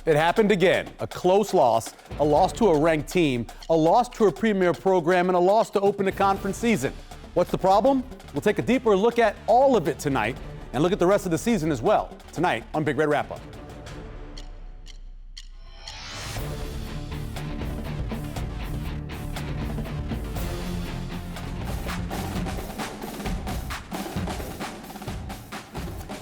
It happened again. A close loss, a loss to a ranked team, a loss to a premier program, and a loss to open the conference season. What's the problem? We'll take a deeper look at all of it tonight and look at the rest of the season as well. Tonight on Big Red Wrap-Up.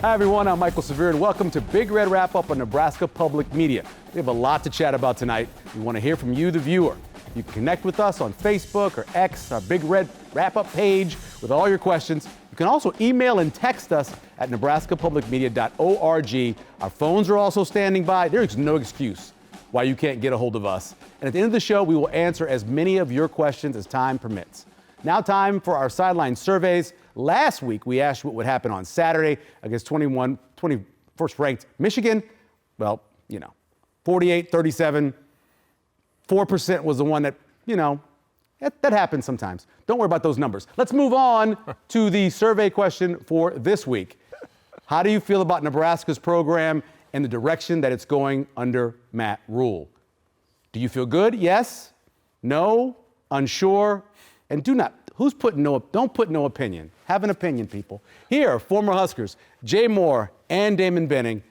Hi, everyone. I'm Michael Severe, and welcome to Big Red Wrap-Up on Nebraska Public Media. We have a lot to chat about tonight. We want to hear from you, the viewer. You can connect with us on Facebook or X, our Big Red Wrap-Up page, with all your questions. You can also email and text us at nebraskapublicmedia.org. Our phones are also standing by. There is no excuse why you can't get a hold of us. And at the end of the show, we will answer as many of your questions as time permits. Now time for our sideline surveys. Last week, we asked what would happen on Saturday against 21st ranked Michigan. Well, 48-37. 4% was the one that, that happens sometimes. Don't worry about those numbers. Let's move on to the survey question for this week. How do you feel about Nebraska's program and the direction that it's going under Matt Rhule? Do you feel good? Yes? No? Unsure? And don't put no opinion. Have an opinion, people. Here, former Huskers, Jay Moore and Damon Benning.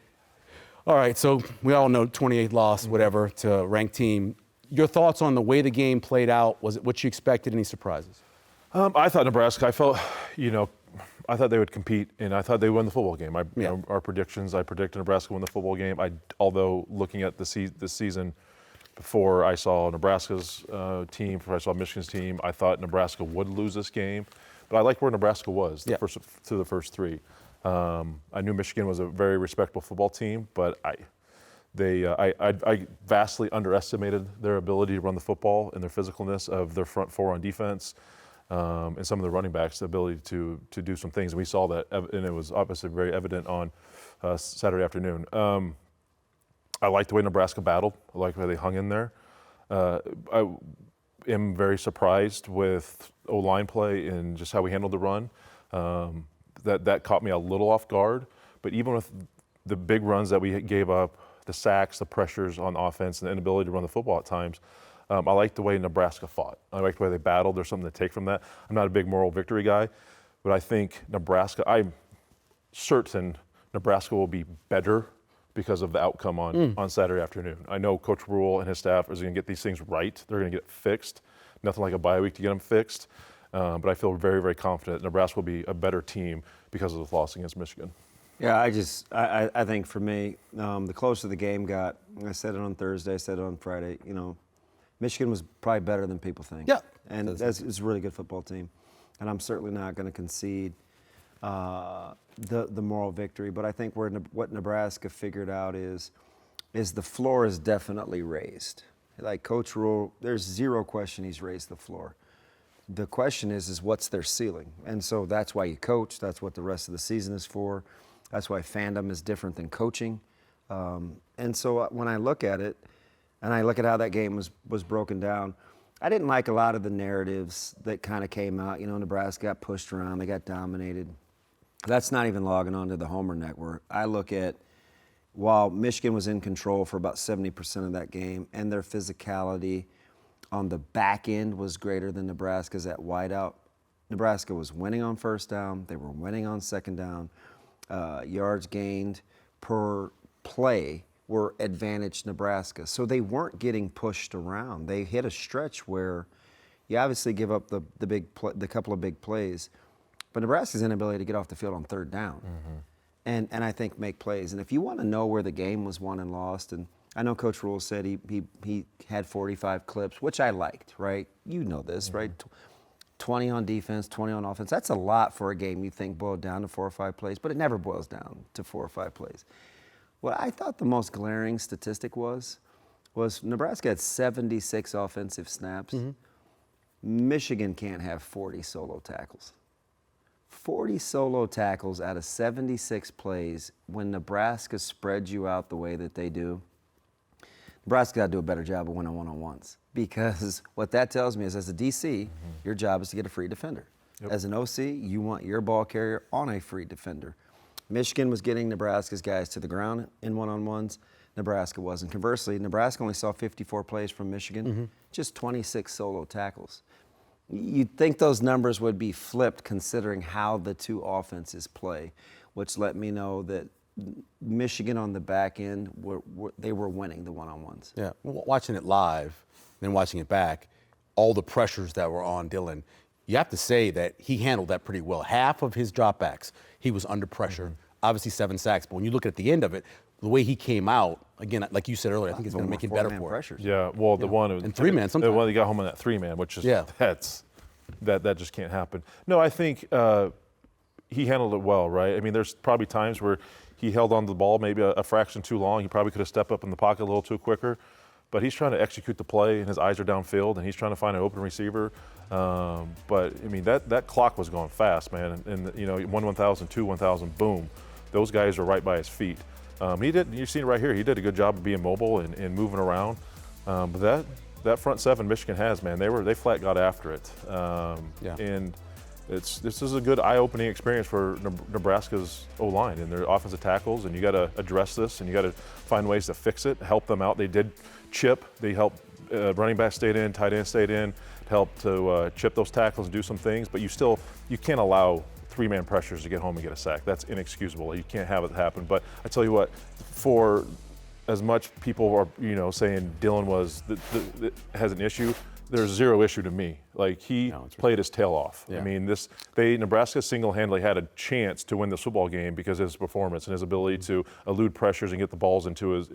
All right, so we all know 28th loss, whatever, to a ranked team. Your thoughts on the way the game played out? Was it what you expected? Any surprises? I thought Nebraska, I thought they would compete, and I thought they would win the football game. Our predictions, I predicted Nebraska win the football game. Although looking at this season, before I saw Nebraska's team, before I saw Michigan's team, I thought Nebraska would lose this game. But I like where Nebraska was the first three. I knew Michigan was a very respectable football team, but I vastly underestimated their ability to run the football and their physicalness of their front four on defense, and some of the running backs' ability to do some things. And we saw that, and it was obviously very evident on Saturday afternoon. I like the way Nebraska battled. I like the way they hung in there. I am very surprised with O-line play and just how we handled the run. That caught me a little off guard. But even with the big runs that we gave up, the sacks, the pressures on offense, and the inability to run the football at times, I like the way Nebraska fought. I like the way they battled. There's something to take from that. I'm not a big moral victory guy, but I think I'm certain Nebraska will be better because of the outcome on Saturday afternoon. I know Coach Rhule and his staff is going to get these things right. They're going to get it fixed. Nothing like a bye week to get them fixed. But I feel very, very confident Nebraska will be a better team because of the loss against Michigan. Yeah, I think for me, the closer the game got, I said it on Thursday, I said it on Friday, Michigan was probably better than people think. Yeah. And it's a really good football team. And I'm certainly not going to concede the moral victory. But I think what Nebraska figured out is the floor is definitely raised. Like Coach Rhule, there's zero question he's raised the floor. The question is what's their ceiling? And so that's why you coach. That's what the rest of the season is for. That's why fandom is different than coaching. And so when I look at it, and I look at how that game was broken down, I didn't like a lot of the narratives that kind of came out. Nebraska got pushed around. They got dominated. That's not even logging onto the Homer Network. I look at, while Michigan was in control for about 70% of that game, and their physicality on the back end was greater than Nebraska's at wideout, Nebraska was winning on first down. They were winning on second down. Yards gained per play were advantaged Nebraska. So they weren't getting pushed around. They hit a stretch where you obviously give up the couple of big plays, but Nebraska's inability to get off the field on third down and I think make plays. And if you want to know where the game was won and lost, and I know Coach Rhule said he had 45 clips, which I liked, right? You know this, right? 20 on defense, 20 on offense. That's a lot for a game you think boiled down to 4 or 5 plays, but it never boils down to 4 or 5 plays. What I thought the most glaring statistic was Nebraska had 76 offensive snaps. Michigan can't have 40 solo tackles. 40 solo tackles out of 76 plays when Nebraska spreads you out the way that they do. Nebraska got to do a better job of winning one-on-ones, because what that tells me is, as a DC, your job is to get a free defender. Yep. As an OC, you want your ball carrier on a free defender. Michigan was getting Nebraska's guys to the ground in one-on-ones. Nebraska was. And conversely, Nebraska only saw 54 plays from Michigan, just 26 solo tackles. You'd think those numbers would be flipped considering how the two offenses play, which let me know that Michigan on the back end, they were winning the one-on-ones. Yeah, watching it live, then watching it back, all the pressures that were on Dylan, you have to say that he handled that pretty well. Half of his dropbacks, he was under pressure. Obviously 7 sacks, but when you look at the end of it, the way he came out, again, like you said earlier, I think it's going to make it better for him. Pressures. Yeah, well, the one and 3-man sometimes. The one that got home on that 3-man, which is that just can't happen. No, I think he handled it well, right? I mean, there's probably times where he held on to the ball maybe a fraction too long. He probably could have stepped up in the pocket a little too quicker. But he's trying to execute the play, and his eyes are downfield, and he's trying to find an open receiver. But I mean, that clock was going fast, man. And you know, 1,000, 1,000, boom, those guys are right by his feet. He did. You've seen it right here. He did a good job of being mobile and moving around. But that front seven Michigan has, man, they flat got after it. And this is a good eye-opening experience for Nebraska's O-line and their offensive tackles, and you got to address this, and you got to find ways to fix it, help them out. They did chip. They helped running back stayed in, tight end stayed in, helped to chip those tackles and do some things, but you can't allow 3-man pressures to get home and get a sack. That's inexcusable. You can't have it happen. But I tell you what, for as much people are saying Dylan has an issue, there's zero issue to me. Like, he played his tail off. Yeah. I mean, Nebraska single-handedly had a chance to win this football game because of his performance and his ability to elude pressures and get the balls into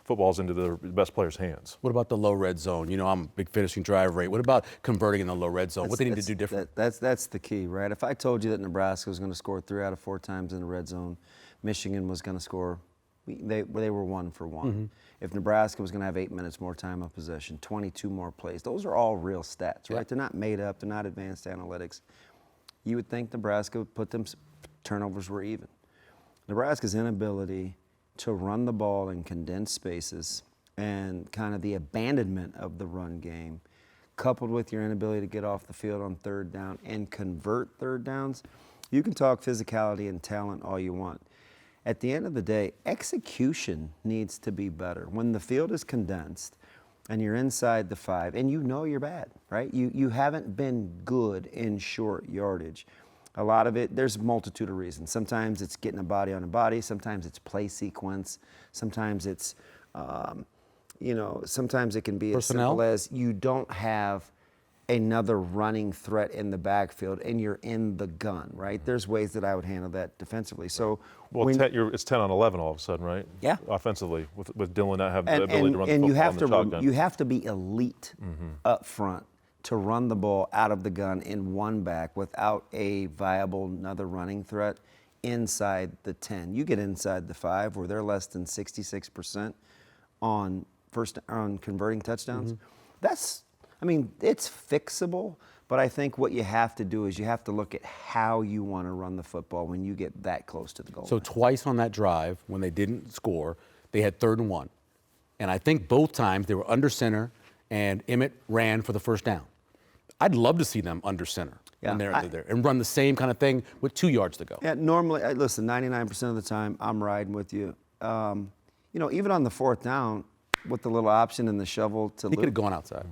footballs into the best players' hands. What about the low red zone? You know, I'm a big finishing drive rate. What about converting in the low red zone? What they need to do different? That's the key, right? If I told you that Nebraska was going to score 3 out of 4 times in the red zone, Michigan was going to score, they were 1 for 1. If Nebraska was going to have 8 minutes more time of possession, 22 more plays, those are all real stats, right? Yeah. They're not made up. They're not advanced analytics. You would think Nebraska would put them, turnovers were even. Nebraska's inability to run the ball in condensed spaces and kind of the abandonment of the run game, coupled with your inability to get off the field on 3rd down and convert 3rd downs, you can talk physicality and talent all you want. At the end of the day, execution needs to be better. When the field is condensed and you're inside the 5 and you know you're bad, right? You haven't been good in short yardage. A lot of it, there's a multitude of reasons. Sometimes it's getting a body on a body. Sometimes it's play sequence. Sometimes it's, sometimes it can be Personnel? as simple as you don't have another running threat in the backfield and you're in the gun, right? There's ways that I would handle that defensively. So, it's 10 on 11 all of a sudden, right? Yeah. Offensively, with Dylan not having the ability to run the and football in the shotgun. you have to be elite up front to run the ball out of the gun in one back without a viable another running threat inside the 10. You get inside the 5 where they're less than 66% on converting touchdowns. It's fixable, but I think what you have to do is you have to look at how you want to run the football when you get that close to the goal So line. twice on that drive, when they didn't score, they had 3rd and 1. And I think both times they were under center, and Emmett ran for the 1st down. I'd love to see them under center when they're there and run the same kind of thing with 2 yards to go. Yeah, normally, listen, 99% of the time, I'm riding with you. Even on the 4th down, with the little option and the shovel to He could have loop, gone outside.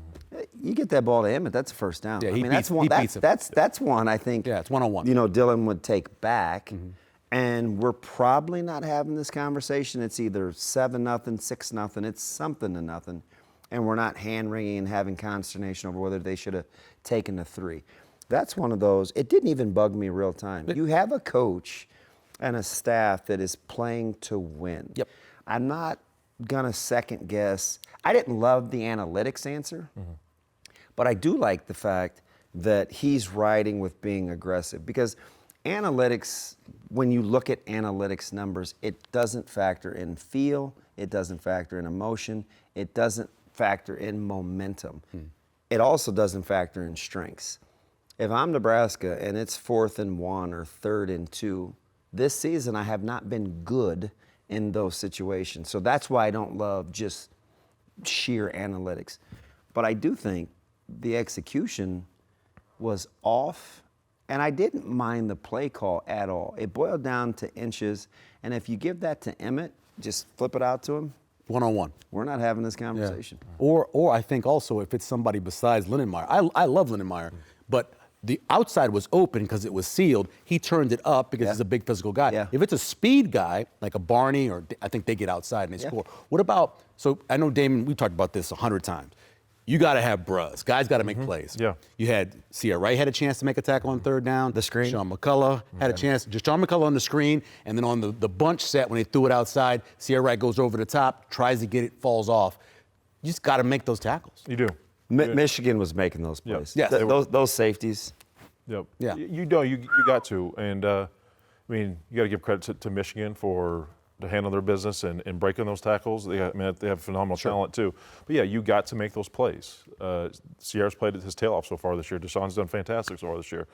you get that ball to Emmett, that's a 1st down. Yeah, he that's beats- one. he That's beats him. that's one I think. Yeah, it's one-on-one. Dylan would take back, and we're probably not having this conversation. It's either 7-0, 6-0. It's something to nothing, and we're not hand wringing and having consternation over whether they should have taken the 3. That's one of those. It didn't even bug me real time. You have a coach and a staff that is playing to win. Yep. I'm not gonna second guess. I didn't love the analytics answer, but I do like the fact that he's riding with being aggressive, because analytics, when you look at analytics numbers, it doesn't factor in feel, it doesn't factor in emotion, it doesn't factor in momentum. It also doesn't factor in strengths. If I'm Nebraska and it's 4th and 1 or 3rd and 2, this season I have not been good in those situations. So that's why I don't love just sheer analytics. But I do think the execution was off, and I didn't mind the play call at all. It boiled down to inches, and if you give that to Emmett, just flip it out to him, one-on-one. We're not having this conversation. Or I think also if it's somebody besides Lindenmeyer. I love Lindenmeyer, but the outside was open because it was sealed. He turned it up because he's a big physical guy. Yeah. If it's a speed guy, like a Barney, or I think they get outside and they score. What about, so I know, Damon, we talked about this 100 times. You got to have bruhs. Guys got to make plays. Yeah. You had Sierra Wright had a chance to make a tackle on third down. The screen. Sean McCullough had a chance. Just Sean McCullough on the screen, and then on the bunch set when they threw it outside, Sierra Wright goes over the top, tries to get it, falls off. You just got to make those tackles. You do. Michigan was making those plays. Yes. Those safeties. Yep. Yeah. You know, you got to. And, I mean, you got to give credit to Michigan for to handle their business and breaking those tackles. They have phenomenal talent, too. But, yeah, you got to make those plays. Sierra's played his tail off so far this year. Deshaun's done fantastic so far this year.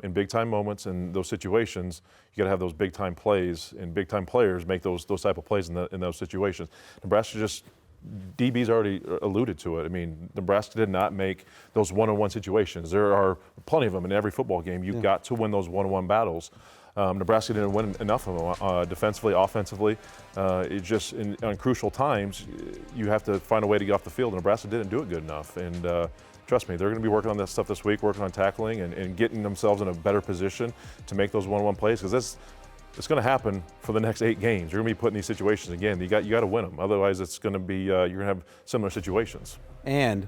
In big-time moments and those situations, you got to have those big-time plays, and big-time players make those type of plays in those situations. Nebraska just – DB's already alluded to it. I mean, Nebraska did not make those one-on-one situations. There are plenty of them in every football game. You've got to win those one-on-one battles. Nebraska didn't win enough of them defensively, offensively. It just, on crucial times, you have to find a way to get off the field. Nebraska didn't do it good enough. And trust me, they're going to be working on that stuff this week, working on tackling and getting themselves in a better position to make those one-on-one plays, because it's going to happen for the next 8 games. You're going to be put in these situations again. You got to win them. Otherwise, it's going to be you're going to have similar situations. And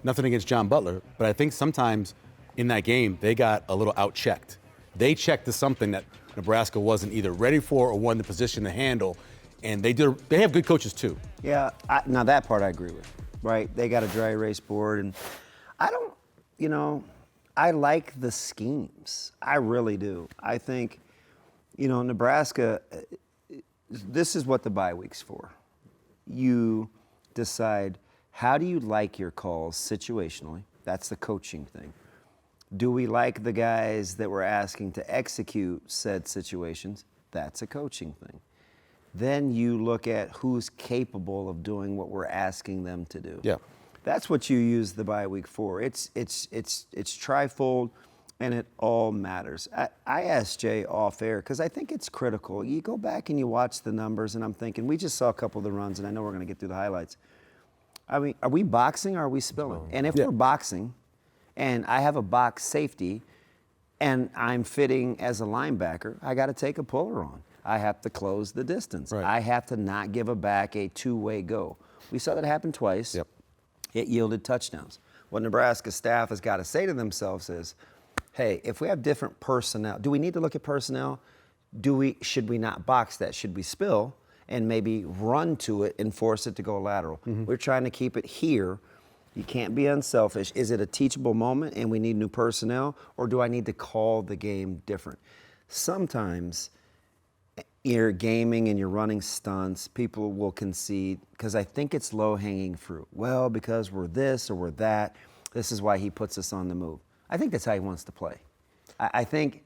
nothing against John Butler, but I think sometimes in that game they got a little out-checked. They checked to something that Nebraska wasn't either ready for or wasn't in the position to handle, and they have good coaches too. Yeah, now that part I agree with, right? They got a dry erase board, and I don't, I like the schemes. I really do. I think, Nebraska, this is what the bye week's for. You decide, how do you like your calls situationally? That's the coaching thing. Do we like the guys that we're asking to execute said situations? That's a coaching thing. Then you look at who's capable of doing what we're asking them to do. Yeah. That's what you use the bye week for. It's trifold, and it all matters. I asked Jay off air because I think it's critical. You go back and you watch the numbers, and I'm thinking, we just saw a couple of the runs, and I know we're going to get through the highlights. I mean, are we boxing or are we spilling? And if we're boxing, and I have a box safety, and I'm fitting as a linebacker, I got to take a puller on. I have to close the distance. Right. I have to not give a back a two-way go. We saw that happen twice. Yep. It yielded touchdowns. What Nebraska staff has got to say to themselves is, hey, if we have different personnel, do we need to look at personnel? Should we not box that? Should we spill and maybe run to it and force it to go lateral? We're trying to keep it here. You can't be unselfish. Is it a teachable moment and we need new personnel, or do I need to call the game different? Sometimes you're gaming and you're running stunts, people will concede because I think it's low-hanging fruit. Well, because we're this or we're that, this is why he puts us on the move. I think that's how he wants to play. I think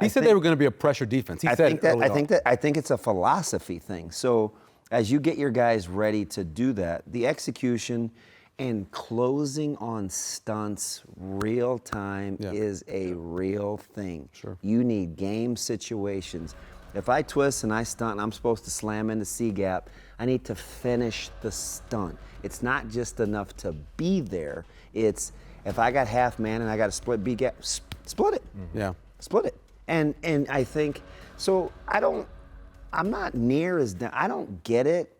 He said they were going to be a pressure defense. I think it's a philosophy thing. So as you get your guys ready to do that, the execution and closing on stunts real time is a real thing. Sure. You need game situations. If I twist and I stunt and I'm supposed to slam into C-gap, I need to finish the stunt. It's not just enough to be there. It's if I got half man and I got to split B-gap, split it. Yeah. Split it. And I think, so I'm not near as, I don't get it.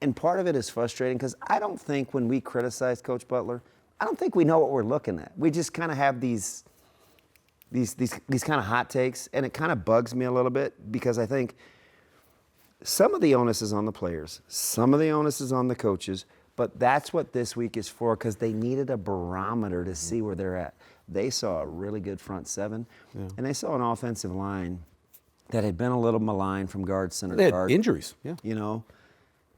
And part of it is frustrating because I don't think when we criticize Coach Butler, I don't think we know what we're looking at. We just kind of have these kind of hot takes, and it kind of bugs me a little bit because I think some of the onus is on the players, some of the onus is on the coaches, but that's what this week is for because they needed a barometer to see where they're at. They saw a really good front seven, and they saw an offensive line that had been a little maligned from guard, center, They had guard. injuries. Yeah.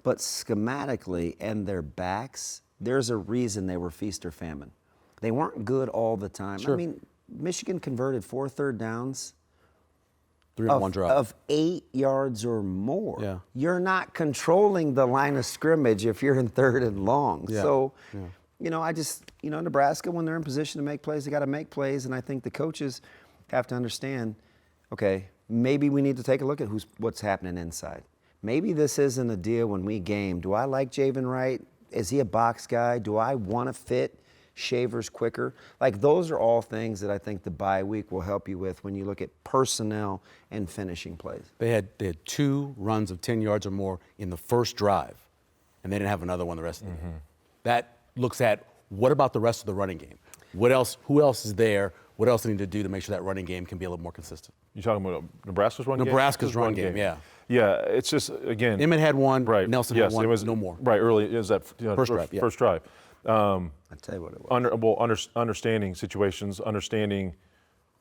But schematically and their backs, there's a reason they were feast or famine. They weren't good all the time. Sure. I mean, Michigan converted 4 third downs 3 on 1 drop. of 8 yards or more. Yeah. You're not controlling the line of scrimmage if you're in 3rd and long. Yeah. So, Nebraska, when they're in position to make plays, they got to make plays. And I think the coaches have to understand, okay, maybe we need to take a look at what's happening inside. maybe this isn't a deal when we game. Do I like Javen Wright? Is he a box guy? Do I want to fit Shavers quicker? Like, those are all things that I think the bye week will help you with when you look at personnel and finishing plays. They had 2 runs of 10 yards or more in the first drive, and they didn't have another one the rest of the game. That looks at what about the rest of the running game? What else? Who else is there? What else do they need to do to make sure that running game can be a little more consistent? You talking about Nebraska's run game? Nebraska's run game, yeah. Yeah, it's just, again. Emmett had one, right. Nelson yes, had one, it was, no more. Right, early, it was that First drive, yeah. First drive. I'll tell you what it was. Understanding situations, understanding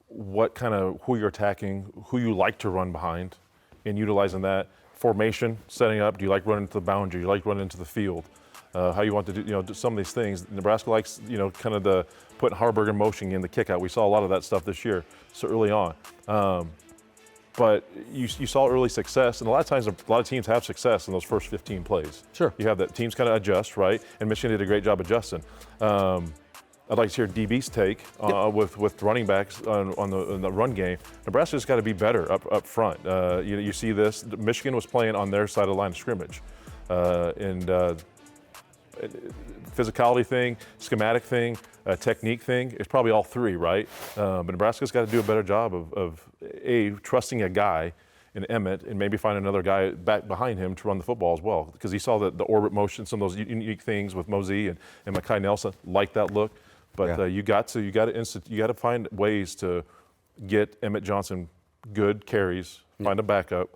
who you're attacking, who you like to run behind, and utilizing that. Formation, setting up. Do you like running into the boundary? Do you like running into the field? How you want to do some of these things. Nebraska likes, kind of the putting Harburg in motion in the kick out. We saw a lot of that stuff this year, so early on. But you saw early success, and a lot of times, a lot of teams have success in those first 15 plays. Sure. You have that teams kind of adjust, right? And Michigan did a great job adjusting. I'd like to hear DB's take with running backs on the run game. Nebraska's got to be better up front. You see this. Michigan was playing on their side of the line of scrimmage, and physicality thing, schematic thing, technique thing. It's probably all 3, right? But Nebraska's got to do a better job of trusting a guy in Emmett and maybe find another guy back behind him to run the football as well. Because he saw the orbit motion, some of those unique things with Mosey and Mekhi Nelson, like that look. But you got to find ways to get Emmett Johnson good carries, find a backup,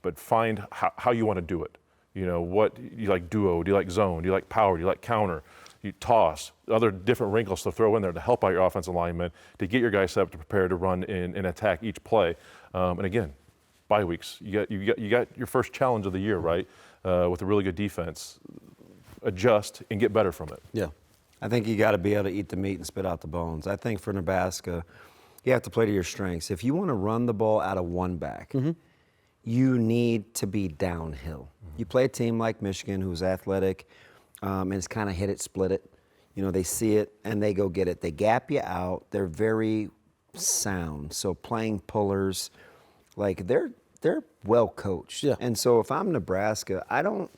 but find how you want to do it. What you like, duo, do you like zone, do you like power, do you like counter, you toss, other different wrinkles to throw in there to help out your offensive linemen, to get your guys set up to prepare to run and attack each play. And again, bye weeks, you got your first challenge of the year, right? With a really good defense. Adjust and get better from it. Yeah. I think you got to be able to eat the meat and spit out the bones. I think for Nebraska, you have to play to your strengths. If you want to run the ball out of one back, you need to be downhill. You play a team like Michigan who's athletic and it's kind of hit it, split it. They see it and they go get it. They gap you out. They're very sound. So playing pullers, like they're well coached. Yeah. And so if I'm Nebraska, I don't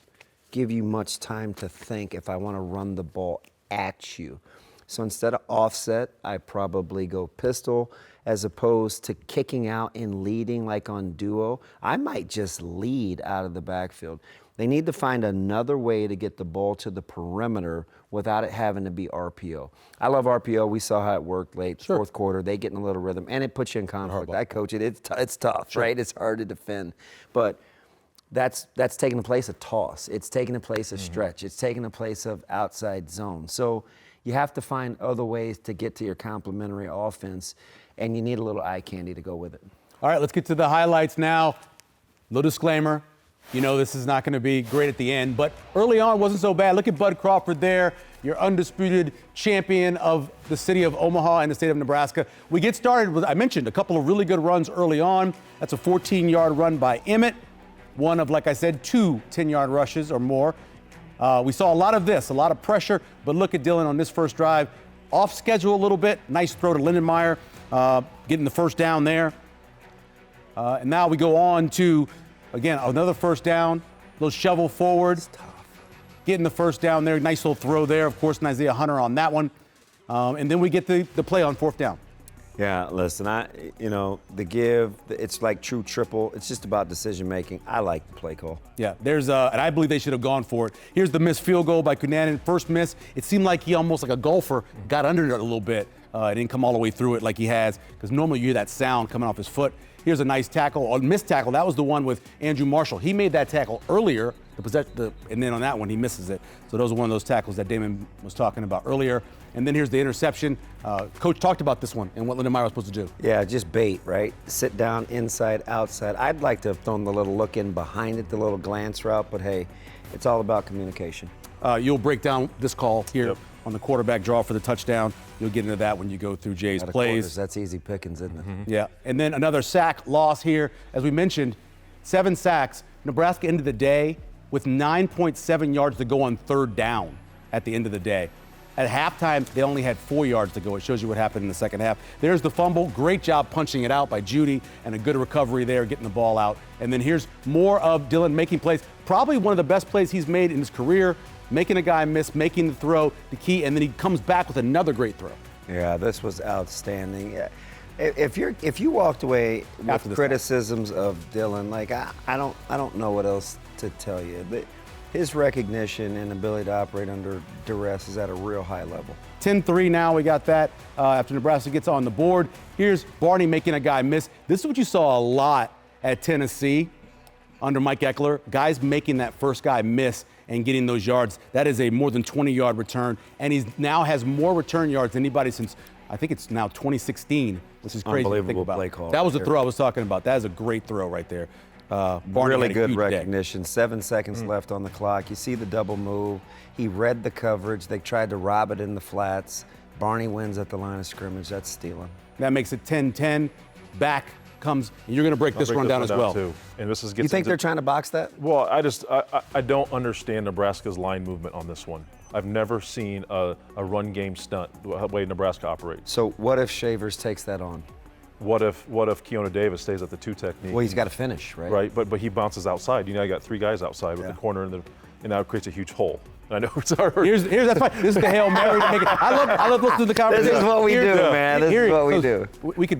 give you much time to think if I want to run the ball at you. So instead of offset, I probably go pistol as opposed to kicking out and leading like on duo. I might just lead out of the backfield. They need to find another way to get the ball to the perimeter without it having to be RPO. I love RPO. We saw how it worked late, fourth quarter. They get in a little rhythm, and it puts you in conflict. I coach it. It's tough, right? It's hard to defend. But that's taking the place of toss. It's taking the place of stretch. It's taking the place of outside zone. So you have to find other ways to get to your complementary offense, and you need a little eye candy to go with it. All right, let's get to the highlights now. No disclaimer. This is not going to be great at the end, but early on it wasn't so bad. Look at Bud Crawford there, your undisputed champion of the city of Omaha and the state of Nebraska. We get started with, I mentioned, a couple of really good runs early on. That's a 14-yard run by Emmett. One of, like I said, 2 10-yard rushes or more. We saw a lot of this, a lot of pressure, but look at Dylan on this first drive. Off schedule a little bit. Nice throw to Lindenmeyer, getting the first down there. And now we go on to, again, another first down, little shovel forward. It's tough. Getting the first down there. Nice little throw there. Of course, Isaiah Hunter on that one. And then we get the play on 4th down. Yeah, listen, the give, it's like true triple. It's just about decision making. I like the play call. Yeah, and I believe they should have gone for it. Here's the missed field goal by Cunanan. First miss. It seemed like he almost like a golfer got under it a little bit. Didn't come all the way through it like he has, because normally you hear that sound coming off his foot. Here's a nice tackle, a missed tackle. That was the one with Andrew Marshall. He made that tackle earlier, and then on that one he misses it. So those are one of those tackles that Damon was talking about earlier. And then here's the interception. Coach talked about this one and what Lindenmeyer was supposed to do. Yeah, just bait, right? Sit down, inside, outside. I'd like to have thrown the little look in behind it, the little glance route, but hey, it's all about communication. You'll break down this call here on the quarterback draw for the touchdown. You'll get into that when you go through Jay's plays. Quarters, that's easy pickings, isn't it? Yeah, and then another sack loss here. As we mentioned, 7 sacks. Nebraska ended the day with 9.7 yards to go on 3rd down at the end of the day. At halftime, they only had 4 yards to go. It shows you what happened in the second half. There's the fumble. Great job punching it out by Judy, and a good recovery there, getting the ball out. And then here's more of Dillon making plays. Probably one of the best plays he's made in his career, making a guy miss, making the throw, the key, and then he comes back with another great throw. Yeah, this was outstanding. Yeah. If you walked away with criticisms of Dillon, like I don't know what else to tell you. His recognition and ability to operate under duress is at a real high level. 10-3 now, we got that after Nebraska gets on the board. Here's Barney making a guy miss. This is what you saw a lot at Tennessee under Mike Eckler. Guys making that first guy miss and getting those yards. That is a more than 20-yard return, and he now has more return yards than anybody since, I think it's now 2016, which is crazy to think Unbelievable about. play call. That was the throw I was talking about. That is a great throw right there. Barney really had a good huge recognition. 7 seconds left on the clock. You see the double move. He read the coverage. They tried to rob it in the flats. Barney wins at the line of scrimmage. That's stealing. That makes it 10-10. Back comes, and you're going to break this run down as well. Too. And this is You think they're trying to box that? Well, I don't understand Nebraska's line movement on this one. I've never seen a run game stunt the way Nebraska operates. So what if Shavers takes that on? What if Keona Davis stays at the 2 technique? Well, he's got to finish, right? Right, but he bounces outside. You know, you got 3 guys outside with the corner and that creates a huge hole. I know it's hard. Here's that's fine. This is the Hail Mary to make it. I love listening to the conversation. This is what we do, man. This is what we do.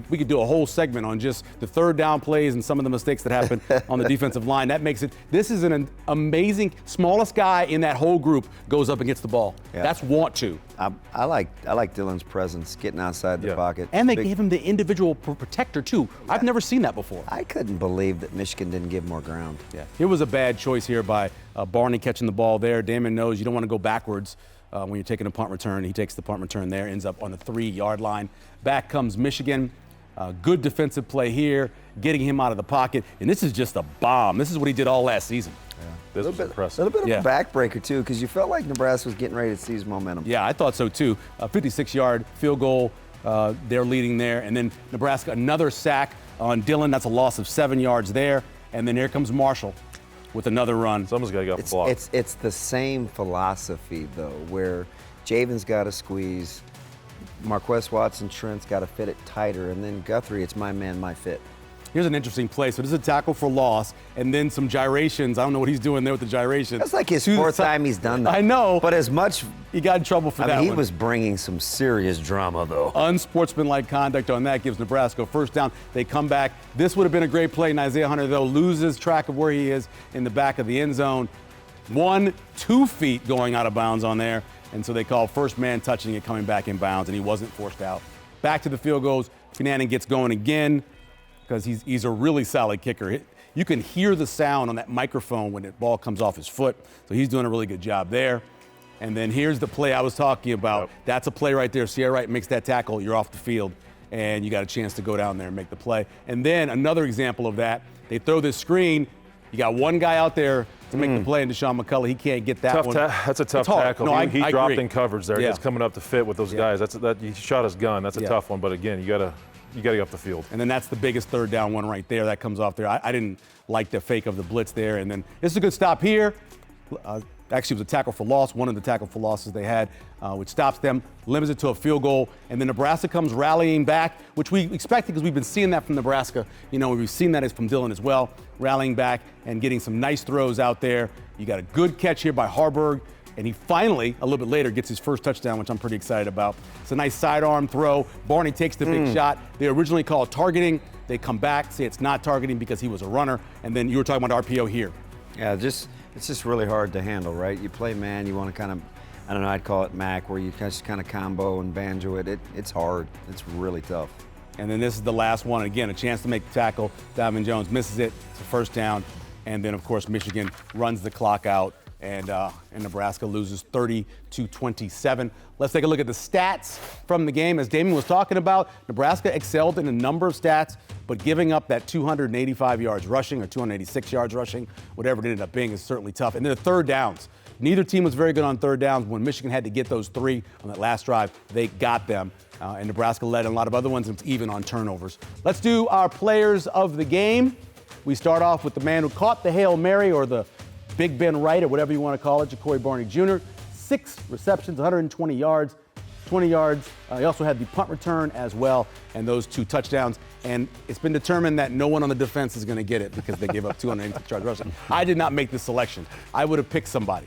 We could do a whole segment on just the third down plays and some of the mistakes that happen on the defensive line. That makes it. This is an amazing. Smallest guy in that whole group goes up and gets the ball. Yeah. That's want to. I like Dillon's presence, getting outside the pocket. And they gave him the individual protector too. I've never seen that before. I couldn't believe that Michigan didn't give more ground. Yeah, it was a bad choice here by Barney catching the ball there. Damon knows you don't want to go backwards when you're taking a punt return. He takes the punt return there, ends up on the 3-yard line. Back comes Michigan. Good defensive play here, getting him out of the pocket. And this is just a bomb. This is what he did all last season. This was impressive. A little bit of a backbreaker, too, because you felt like Nebraska was getting ready to seize momentum. Yeah, I thought so, too. A 56-yard field goal. They're leading there. And then Nebraska, another sack on Dillon. That's a loss of 7 yards there. And then here comes Marshall with another run. Someone's got to get off the block. It's the same philosophy, though, where Javen's got to squeeze, Marquez Watson Trent's got to fit it tighter, and then Guthrie, it's my man, my fit. Here's an interesting play. So this is a tackle for loss, and then some gyrations. I don't know what he's doing there with the gyrations. That's like his 4th time he's done that. I know. But as much... He got in trouble for that one. He was bringing some serious drama, though. Unsportsmanlike conduct on that gives Nebraska a first down. They come back. This would have been a great play, and Isaiah Hunter, though, loses track of where he is in the back of the end zone. 2 feet going out of bounds on there, and so they call first man touching it, coming back in bounds, and he wasn't forced out. Back to the field goes. Fananen gets going again, because he's a really solid kicker. You can hear the sound on that microphone when the ball comes off his foot, so he's doing a really good job there. And then here's the play I was talking about. Yep. That's a play right there. Sierra Wright makes that tackle, you're off the field, and you got a chance to go down there and make the play. And then another example of that, they throw this screen, you got one guy out there to make the play, and Deshaun McCullough, he can't get that one. That's a tough tackle. No, he dropped agree. in coverage there. Yeah. He's coming up to fit with those guys. He shot his gun. That's a tough one. But again, you got to get off the field. And then that's the biggest third down one right there. That comes off there. I didn't like the fake of the blitz there. And then this is a good stop here. Actually, it was a tackle for loss, one of the tackle for losses they had, which stops them, limits it to a field goal. And then Nebraska comes rallying back, which we expected because we've been seeing that from Nebraska. You know, we've seen that from Dillon as well, rallying back and getting some nice throws out there. You got a good catch here by Harburg. And he finally, a little bit later, gets his first touchdown, which I'm pretty excited about. It's a nice sidearm throw. Barney takes the big shot. They originally called targeting. They come back, say it's not targeting because he was a runner. And then you were talking about RPO here. Yeah, it's just really hard to handle, right? You play man, you want to kind of, I don't know, I'd call it Mac, where you just kind of combo and banjo it. It's hard. It's really tough. And then this is the last one. Again, a chance to make the tackle. Donovan Jones misses it. It's a first down. And then, of course, Michigan runs the clock out. And Nebraska loses 30-27. Let's take a look at the stats from the game. As Damon was talking about, Nebraska excelled in a number of stats, but giving up that 285 yards rushing or 286 yards rushing, whatever it ended up being, is certainly tough. And then the third downs. Neither team was very good on third downs. When Michigan had to get those 3 on that last drive, they got them. And Nebraska led in a lot of other ones, and it's even on turnovers. Let's do our players of the game. We start off with the man who caught the Hail Mary, or the Big Ben Wright, or whatever you want to call it, Ja'Cory Barney Jr. 6 receptions, 120 yards, 20 yards. He also had the punt return as well, and those 2 touchdowns. And it's been determined that no one on the defense is going to get it because they gave up 286 yards rushing. I did not make this selection. I would have picked somebody.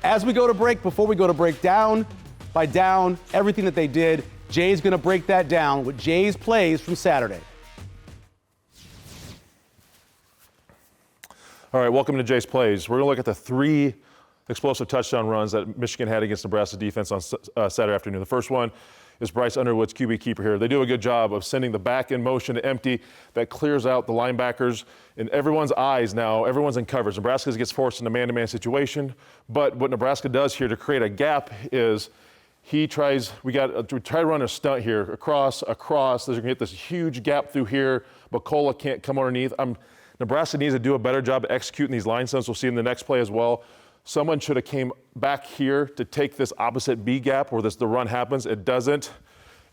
As we go to break, before we go to break, down by down, everything that they did, Jay's going to break that down with Jay's plays from Saturday. All right, welcome to Jay's Plays. We're going to look at the 3 explosive touchdown runs that Michigan had against Nebraska defense on Saturday afternoon. The first one is Bryce Underwood's QB keeper here. They do a good job of sending the back in motion to empty. That clears out the linebackers. In everyone's eyes now, everyone's in coverage. Nebraska gets forced in a man-to-man situation. But what Nebraska does here to create a gap is we try to run a stunt here, across. They're going to get this huge gap through here. McCullough can't come underneath. Nebraska needs to do a better job executing these line stunts. We'll see in the next play as well. Someone should have came back here to take this opposite B gap where the run happens. It doesn't.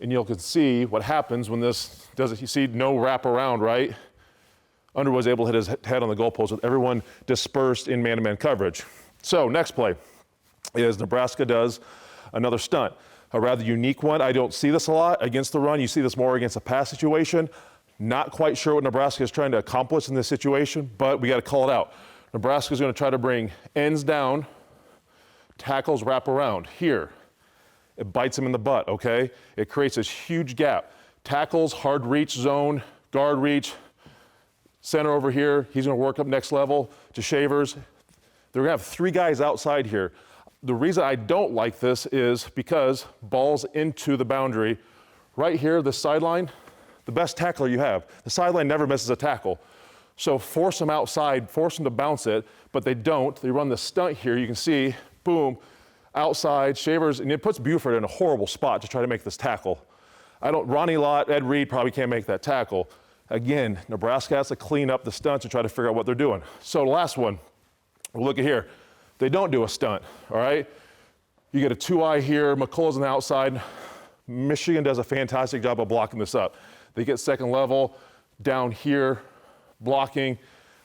And you can see what happens when this doesn't. You see no wrap around, right? Underwood's able to hit his head on the goalpost with everyone dispersed in man-to-man coverage. So next play is Nebraska does another stunt. A rather unique one. I don't see this a lot against the run. You see this more against a pass situation. Not quite sure what Nebraska is trying to accomplish in this situation, but we got to call it out. Nebraska is going to try to bring ends down, tackles wrap around. Here, it bites him in the butt, okay? It creates this huge gap. Tackles, hard reach zone, guard reach, center over here. He's going to work up next level to Shavers. They're going to have 3 guys outside here. The reason I don't like this is because balls into the boundary. Right here, this sideline, the best tackler you have. The sideline never misses a tackle. So force them outside, force them to bounce it, but they don't. They run the stunt here. You can see, boom, outside, Shavers, and it puts Buford in a horrible spot to try to make this tackle. Ronnie Lott, Ed Reed probably can't make that tackle. Again, Nebraska has to clean up the stunts and try to figure out what they're doing. So the last one, we'll look at here. They don't do a stunt, all right? You get a 2-eye here, McCullough's on the outside. Michigan does a fantastic job of blocking this up. They get second level down here, blocking.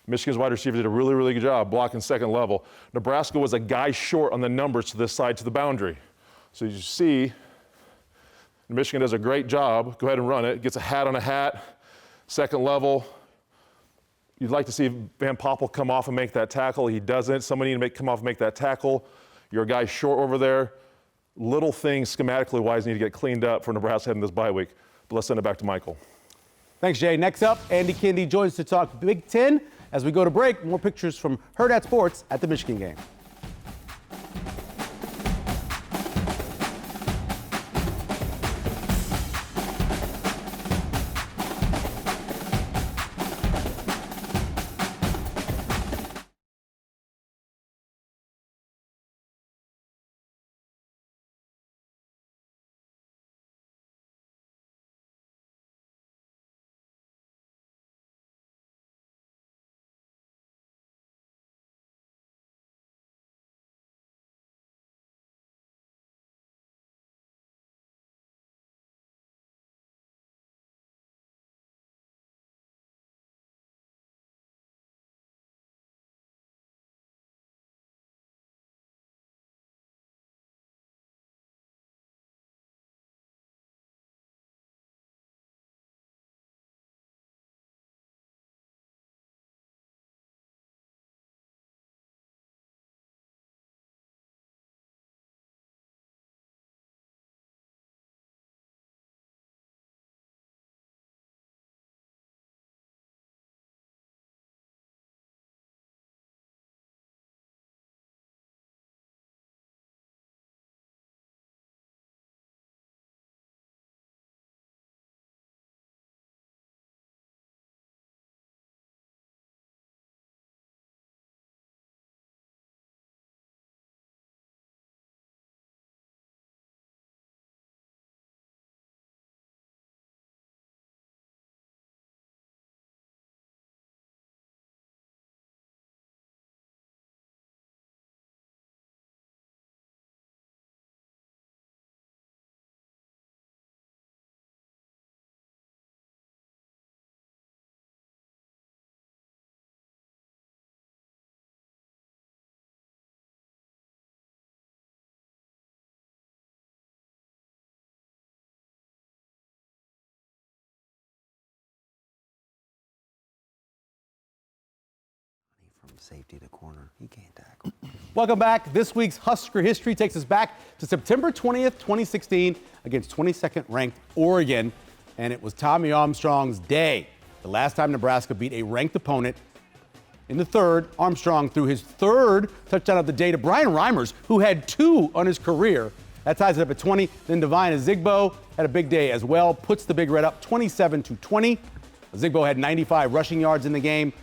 Michigan's wide receivers did a really, really good job blocking second level. Nebraska was a guy short on the numbers to this side to the boundary. So you see, Michigan does a great job. Go ahead and run it. Gets a hat on a hat, second level. You'd like to see Van Poppel come off and make that tackle. He doesn't. Somebody need to come off and make that tackle. You're a guy short over there. Little things schematically wise need to get cleaned up for Nebraska heading this bye week. But let's send it back to Michael. Thanks, Jay. Next up, Andy Kindy joins to talk Big Ten. As we go to break, more pictures from Hurrdat Sports at the Michigan game. safety to corner. He can't tackle. Welcome back. This week's Husker history takes us back to September 20th, 2016 against 22nd ranked Oregon. And it was Tommy Armstrong's day. The last time Nebraska beat a ranked opponent. In the third, Armstrong threw his third touchdown of the day to Brian Reimers, who had 2 on his career. That ties it up at 20. Then Devine Azigbo had a big day as well, puts the Big Red up 27-20. Azigbo had 95 rushing yards in the game.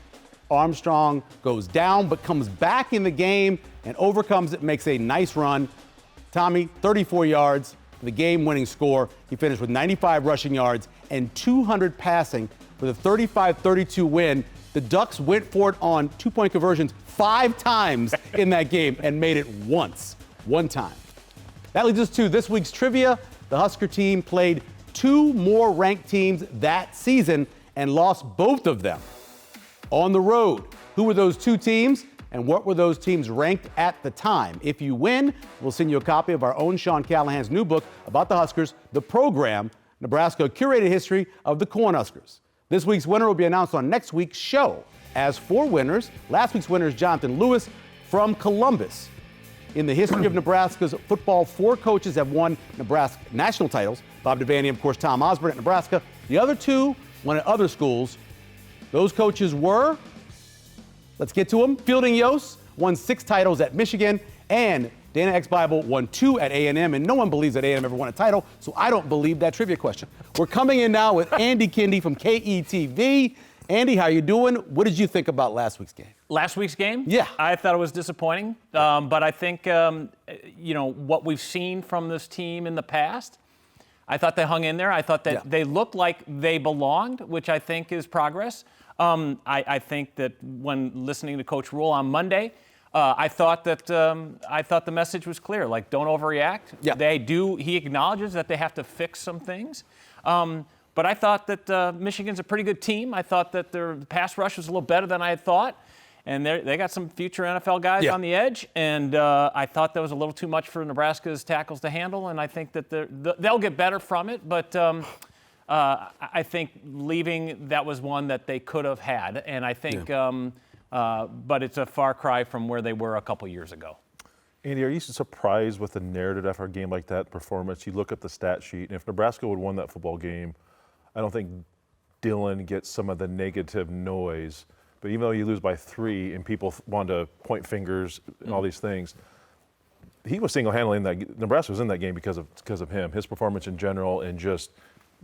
Armstrong goes down but comes back in the game and overcomes it, makes a nice run. Tommy, 34 yards, the game-winning score. He finished with 95 rushing yards and 200 passing with a 35-32 win. The Ducks went for it on 2-point conversions 5 times in that game and made it one time. That leads us to this week's trivia. The Husker team played 2 more ranked teams that season and lost both of them on the road. Who were those 2 teams and what were those teams ranked at the time? If you win, we'll send you a copy of our own Sean Callahan's new book about the Huskers, The Program, Nebraska Curated History of the Cornhuskers. This week's winner will be announced on next week's show. As for winners, last week's winner is Jonathan Lewis from Columbus. In the history of Nebraska's football, 4 coaches have won Nebraska national titles. Bob Devaney, of course, Tom Osborne at Nebraska. The other 2 won at other schools. Those coaches were, let's get to them. Fielding Yost won 6 titles at Michigan, and Dana X-Bible won 2 at A&M, and no one believes that A&M ever won a title, so I don't believe that trivia question. We're coming in now with Andy Kindy from KETV. Andy, how you doing? What did you think about last week's game? Last week's game? Yeah. I thought it was disappointing, but I think, what we've seen from this team in the past, I thought they hung in there. I thought that they looked like they belonged, which I think is progress. I think that when listening to Coach Rule on Monday, I thought the message was clear. Like, don't overreact. Yeah. He acknowledges that they have to fix some things. But I thought that Michigan's a pretty good team. I thought that their pass rush was a little better than I had thought. And they got some future NFL guys on the edge. And I thought that was a little too much for Nebraska's tackles to handle. And I think that they'll get better from it. But I think leaving, that was one that they could have had. And I think, but it's a far cry from where they were a couple years ago. Andy, are you surprised with the narrative after a game like that performance? You look at the stat sheet, and if Nebraska would have won that football game, I don't think Dillon gets some of the negative noise. But even though you lose by 3 and people want to point fingers and all these things, he was single-handedly in that. Nebraska was in that game because of him, his performance in general, and just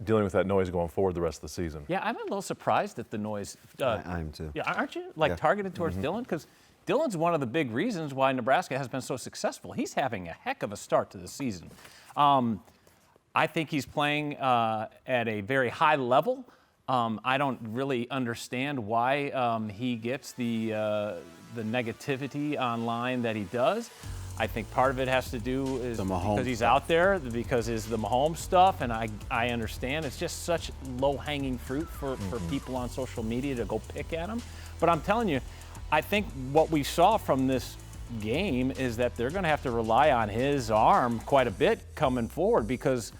dealing with that noise going forward the rest of the season. Yeah, I'm a little surprised at the noise. I am too. Yeah, aren't you? Targeted towards Dillon? Because Dillon's one of the big reasons why Nebraska has been so successful. He's having a heck of a start to the season. I think he's playing at a very high level. I don't really understand why he gets the negativity online that he does. I think part of it has to do is because he's out there, because it's the Mahomes stuff, and I understand. It's just such low-hanging fruit for people on social media to go pick at him. But I'm telling you, I think what we saw from this game is that they're going to have to rely on his arm quite a bit coming forward, because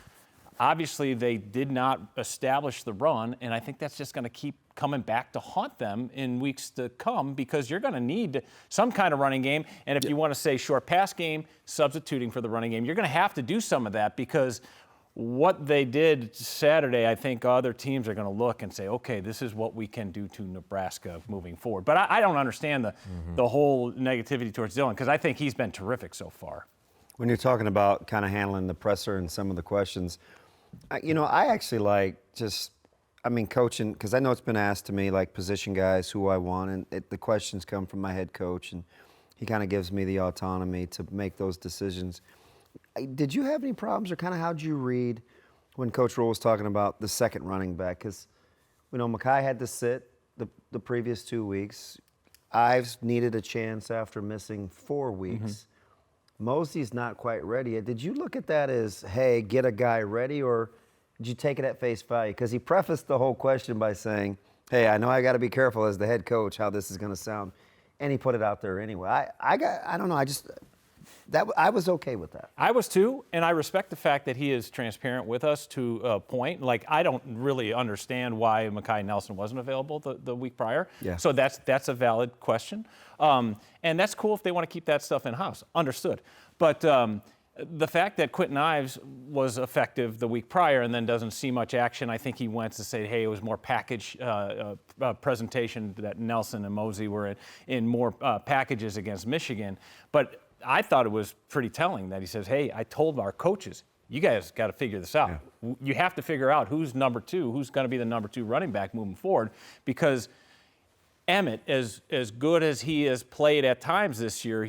obviously they did not establish the run, and I think that's just going to keep coming back to haunt them in weeks to come, because you're going to need some kind of running game. And if you want to say short pass game, substituting for the running game, you're going to have to do some of that, because what they did Saturday, I think other teams are going to look and say, okay, this is what we can do to Nebraska moving forward. But I don't understand the whole negativity towards Dillon, because I think he's been terrific so far. When you're talking about kind of handling the presser and some of the questions, I actually like coaching, because I know it's been asked to me, like position guys, who I want, and the questions come from my head coach, and he kind of gives me the autonomy to make those decisions. Did you have any problems, or kind of how'd you read when Coach Rule was talking about the second running back? Because we know Mekhi had to sit the previous 2 weeks. Ives needed a chance after missing 4 weeks. Mosey's not quite ready yet. Did you look at that as, hey, get a guy ready, or did you take it at face value? Because he prefaced the whole question by saying, hey, I know I got to be careful as the head coach how this is going to sound, and he put it out there anyway. I don't know. I was okay with that. I was too, and I respect the fact that he is transparent with us to a point. Like, I don't really understand why Mekhi Nelson wasn't available the week prior. Yeah. So that's a valid question. And that's cool if they want to keep that stuff in-house. Understood. But the fact that Quentin Ives was effective the week prior and then doesn't see much action, I think he went to say, hey, it was more package presentation that Nelson and Mosey were in more packages against Michigan. But I thought it was pretty telling that he says, hey, I told our coaches, you guys got to figure this out. Yeah. You have to figure out who's number two, who's going to be the number two running back moving forward, because Emmett, as good as he has played at times this year,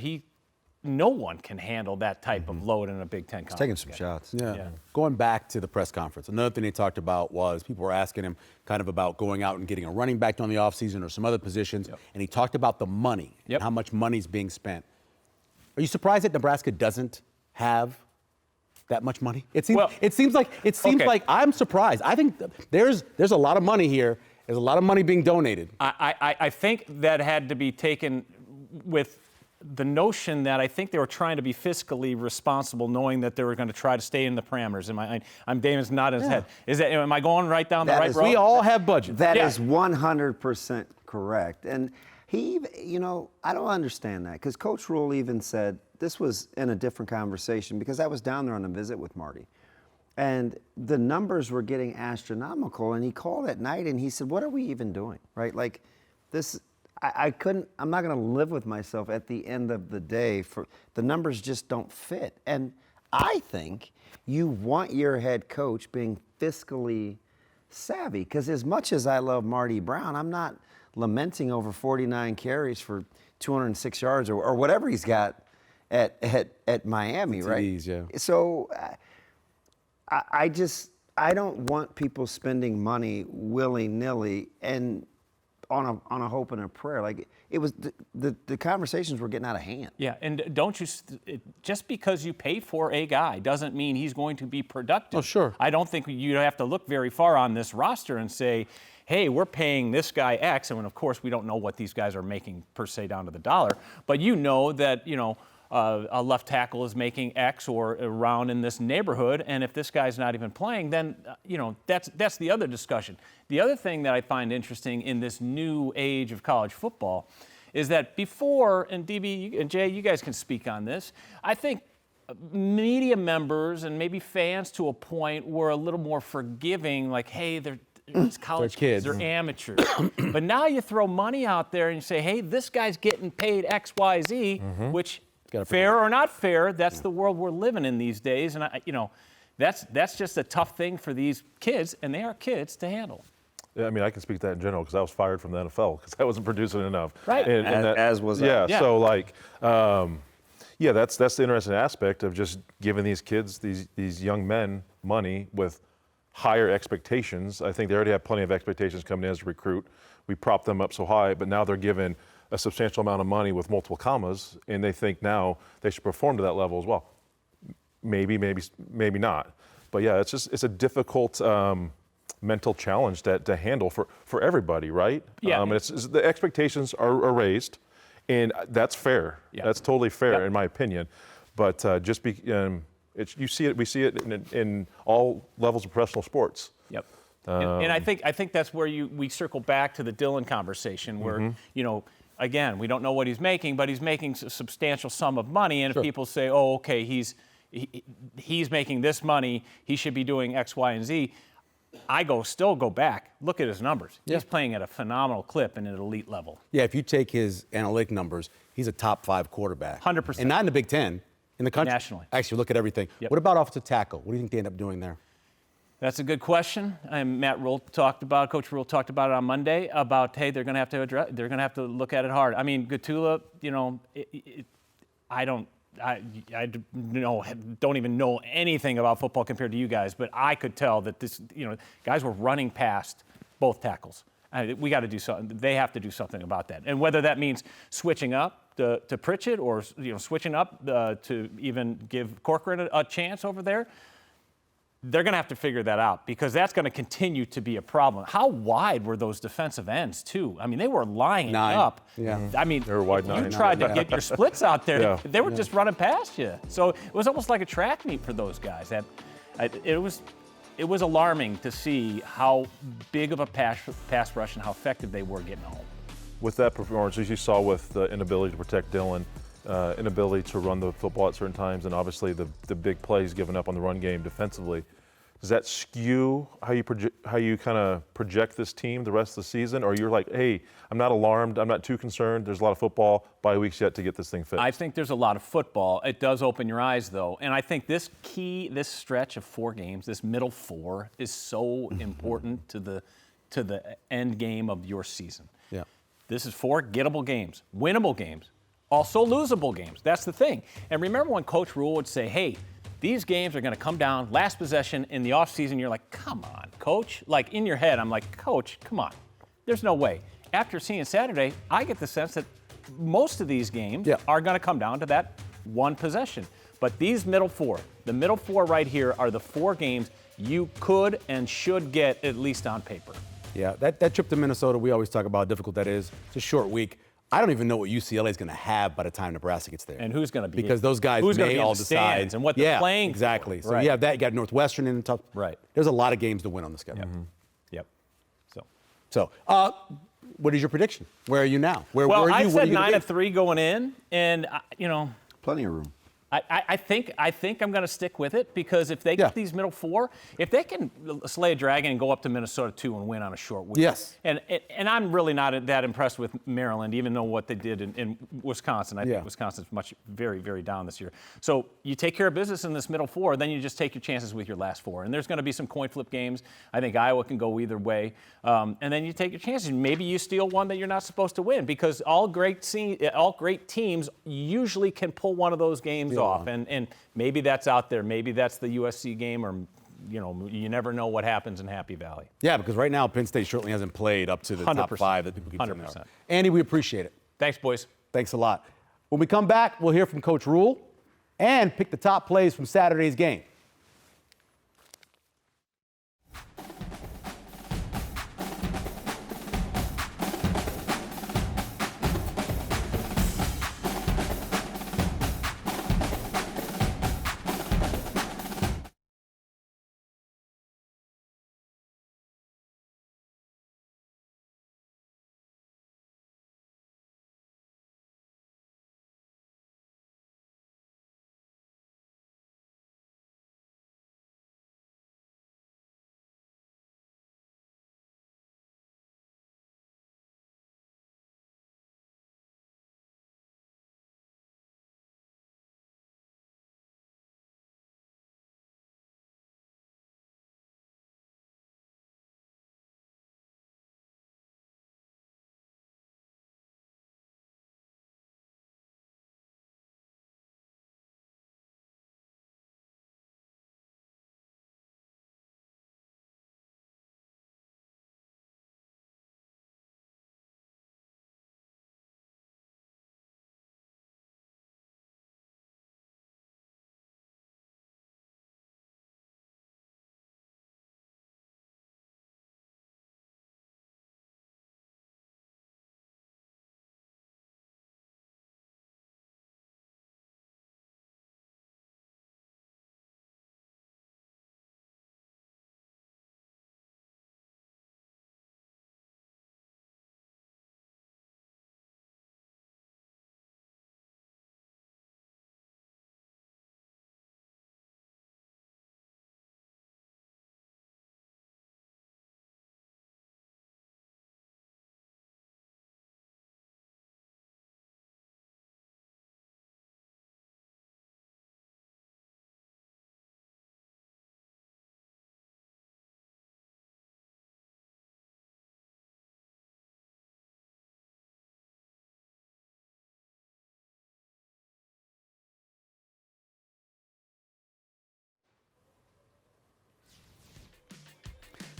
no one can handle that type of load in a Big Ten conference. Taking some shots. Yeah. Going back to the press conference, another thing they talked about was people were asking him kind of about going out and getting a running back during the offseason or some other positions, and he talked about the money and how much money's being spent. Are you surprised that Nebraska doesn't have that much money? It seems like I'm surprised. I think there's a lot of money here. There's a lot of money being donated. I think that had to be taken with the notion that I think they were trying to be fiscally responsible, knowing that they were going to try to stay in the parameters. I'm Damon's nodding his head. Am I going right down the right road? We all have budgets. That is 100% correct. And he, I don't understand that, because Coach Rule even said, this was in a different conversation, because I was down there on a visit with Marty, and the numbers were getting astronomical, and he called at night and he said, what are we even doing, right? Like this, I'm not going to live with myself at the end of the day. The numbers just don't fit. And I think you want your head coach being fiscally savvy, because as much as I love Marty Brown, I'm not lamenting over 49 carries for 206 yards or whatever he's got at Miami, right? TDs, yeah. So I don't want people spending money willy-nilly and on a hope and a prayer. Like, it was the conversations were getting out of hand. Yeah, and don't you just because you pay for a guy doesn't mean he's going to be productive. Oh, sure. I don't think you have to look very far on this roster and say, hey, we're paying this guy X, and of course we don't know what these guys are making per se down to the dollar, but you know that a left tackle is making X or around in this neighborhood, and if this guy's not even playing, then that's the other discussion. The other thing that I find interesting in this new age of college football is that before, and DB and Jay, you guys can speak on this, I think media members and maybe fans to a point were a little more forgiving, like, hey, it's college kids. They're amateurs. But now you throw money out there and you say, hey, this guy's getting paid X, Y, Z, which, fair or not fair, that's the world we're living in these days. And, that's just a tough thing for these kids, and they are kids, to handle. Yeah, I mean, I can speak to that in general, because I was fired from the NFL because I wasn't producing enough. Right. As was I. Yeah, so like, that's the interesting aspect of just giving these kids, these young men, money with higher expectations. I think they already have plenty of expectations coming in as a recruit. We prop them up so high, but now they're given a substantial amount of money with multiple commas, and they think now they should perform to that level as well. Maybe not. But yeah, it's a difficult mental challenge to handle for everybody, right? Yeah. The expectations are raised, and that's fair. Yeah. That's totally fair, Yep. in my opinion. But we see it in all levels of professional sports. Yep. And I think that's where we circle back to the Dillon conversation, where again, we don't know what he's making, but he's making a substantial sum of money, and if people say, oh, okay, he's making this money, he should be doing X, Y, and Z. I still go back, look at his numbers. Yeah. He's playing at a phenomenal clip and at an elite level. Yeah, if you take his analytic numbers, he's a top 5 quarterback. 100%. And not in the Big Ten, in the country. Nationally. Actually, look at everything. Yep. What about offensive tackle? What do you think they end up doing there? That's a good question. And Coach Rule talked about it on Monday about, hey, they're going to have to look at it hard. I mean, Gatula, I don't even know anything about football compared to you guys, but I could tell that guys were running past both tackles. We got to do something. They have to do something about that. And whether that means switching up to Pritchett or switching up to even give Corcoran a chance over there, they're going to have to figure that out because that's going to continue to be a problem. How wide were those defensive ends, too? I mean, they were lining 9. up. Yeah. I mean, They were wide you 9. tried to get your splits out there. Yeah. They were just running past you. So it was almost like a track meet for those guys. It was alarming to see how big of a pass rush and how effective they were getting home. With that performance, as you saw with the inability to protect Dillon, inability to run the football at certain times, and obviously the big plays given up on the run game defensively, does that skew how you kind of project this team the rest of the season? Or you're like, hey, I'm not alarmed, I'm not too concerned, there's a lot of football, bye weeks yet to get this thing fixed? I think there's a lot of football. It does open your eyes, though. And I think this stretch of 4 games, this middle 4, is so important to the end game of your season. Yeah. This is 4 gettable games, winnable games, also losable games. That's the thing. And remember when Coach Rule would say, hey, these games are going to come down, last possession in the offseason. You're like, come on, Coach. Like in your head, I'm like, Coach, come on. There's no way. After seeing Saturday, I get the sense that most of these games are going to come down to that one possession. But these middle 4, the middle 4 right here are the 4 games you could and should get at least on paper. Yeah, that trip to Minnesota, we always talk about how difficult that is. It's a short week. I don't even know what UCLA is going to have by the time Nebraska gets there. And who's going to be because those guys who's may be all in the decide stands and what they're playing exactly. for. So Right. you have that. You got Northwestern in the top. Right. There's a lot of games to win on the schedule. Yep. So, what is your prediction? Where are you now? Where Well, are you? I What are said you gonna be? 9-3 going in, and Plenty of room. I think I'm going to stick with it because if they get these middle 4, if they can slay a dragon and go up to Minnesota 2 and win on a short week. Yes. And I'm really not that impressed with Maryland, even though what they did in Wisconsin. I think Wisconsin's very, very down this year. So you take care of business in this middle 4, then you just take your chances with your last 4. And there's going to be some coin flip games. I think Iowa can go either way. And then you take your chances. Maybe you steal one that you're not supposed to win because all great teams usually can pull one of those games off, and maybe that's out there. Maybe that's the USC game, or you never know what happens in Happy Valley. Yeah, because right now Penn State certainly hasn't played up to the top 100%. 5 that people keep saying they are. 100%. Andy, we appreciate it. Thanks, boys. Thanks a lot. When we come back, we'll hear from Coach Rule and pick the top plays from Saturday's game.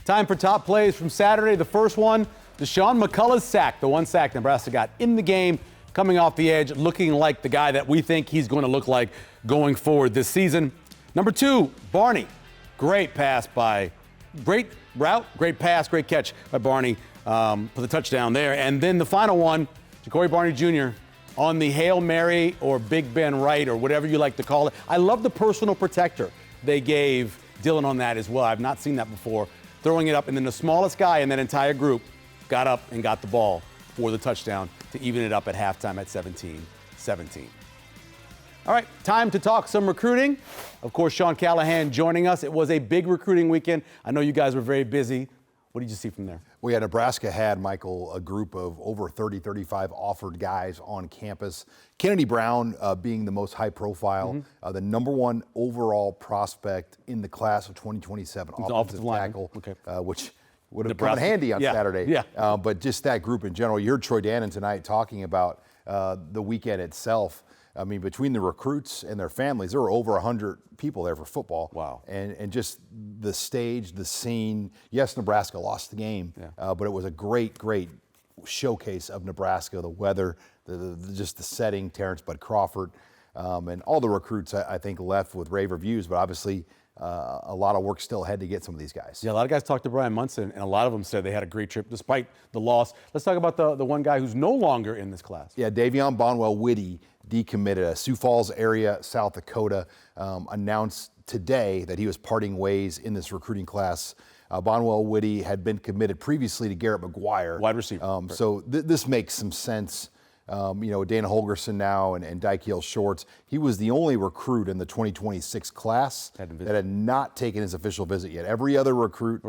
Time for top plays from Saturday. The first one, Deshaun McCullough's sack, the one sack Nebraska got in the game, coming off the edge, looking like the guy that we think he's going to look like going forward this season. Number 2, Barney Great route, great pass, great catch by Barney for the touchdown there. And then the final one, Ja'Cory Barney Jr. on the Hail Mary or Big Ben right or whatever you like to call it. I love the personal protector they gave Dillon on that as well. I've not seen that before. Throwing it up, and then the smallest guy in that entire group got up and got the ball for the touchdown to even it up at halftime at 17-17. All right, time to talk some recruiting. Of course, Sean Callahan joining us. It was a big recruiting weekend. I know you guys were very busy. What did you see from there? Well, yeah, Nebraska had, Michael, a group of over 30, 35 offered guys on campus. Kennedy Brown being the most high profile, the number one overall prospect in the class of 2027, offensive tackle, which would have come in handy on Saturday. Yeah. But just that group in general. You heard Troy Dannon tonight talking about the weekend itself. I mean, between the recruits and their families, there were over 100 people there for football. Wow. And just the stage, the scene. Yes, Nebraska lost the game, but it was a great showcase of Nebraska, the weather, just the setting, Terrence Bud Crawford, and all the recruits, I think, left with rave reviews, but obviously a lot of work still ahead to get some of these guys. Yeah, a lot of guys talked to Brian Munson, and a lot of them said they had a great trip despite the loss. Let's talk about the one guy who's no longer in this class. Yeah, Davion Bonwell-Whitty decommitted. Sioux Falls area, South Dakota, announced today that he was parting ways in this recruiting class. Bonwell-Whitty had been committed previously to Garrett McGuire. Wide receiver. So this makes some sense. Dana Holgerson now and Dykeel Shorts. He was the only recruit in the 2026 class that had not taken his official visit yet. Every other recruit,